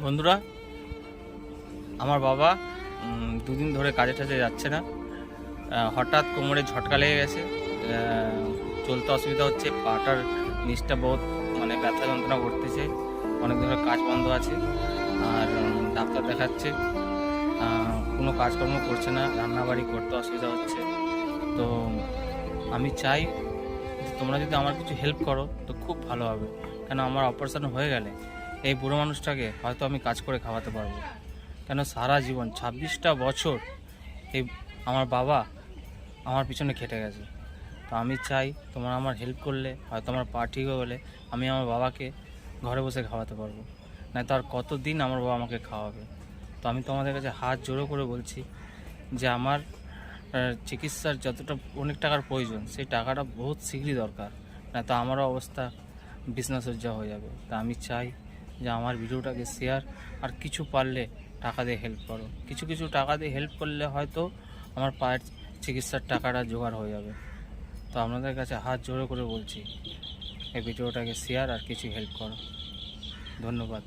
বন্ধুরা, আমার বাবা দুদিন ধরে কাজে টাজে যাচ্ছে না। হঠাৎ কোমরে ঝটকা লেগে গেছে, চলতে অসুবিধা হচ্ছে, পাটার নিচটা বহুত ব্যথা যন্ত্রণা করতেছে, অনেক ধরে কাজ বন্ধ আছে। আর ডাক্তার দেখাচ্ছে, কোনো কাজকর্ম করছে না, রান্নাবাড়ি করতে অসুবিধা হচ্ছে। তো আমি চাই তোমরা যদি আমার কিছু হেল্প করো তো খুব ভালো হবে, কেন আমার অপারেশন হয়ে গেলে এই বুড়ো মানুষটাকে হয়তো আমি কাজ করে খাওয়াতে পারবো। কেন সারা জীবন 26টা বছর এই আমার বাবা আমার পিছনে খেটে গেছে। তো আমি চাই তোমরা আমার হেল্প করলে হয়তো আমার পা ঠিক হয়ে গেলে আমি আমার বাবাকে ঘরে বসে খাওয়াতে পারবো, না তো আর কতদিন আমার বাবা আমাকে খাওয়াবে। তো আমি তোমাদের কাছে হাত জোড়ো করে বলছি যে আমার চিকিৎসার যতটা অনেক টাকার প্রয়োজন, সেই টাকাটা বহুত শীঘ্রই দরকার, না তো আমারও অবস্থা বিছনাসজ্জা হয়ে যাবে। তা আমি চাই যে আমার ভিডিওটাকে শেয়ার আর কিছু পারলে টাকা দিয়ে হেল্প করো। কিছু কিছু টাকা দিয়ে হেল্প করলে হয়তো আমার পায়ের চিকিৎসার টাকাটা জোগাড় হয়ে যাবে। তো আপনাদের কাছে হাত জোড়ো করে বলছি এই ভিডিওটাকে শেয়ার আর কিছু হেল্প করো। ধন্যবাদ।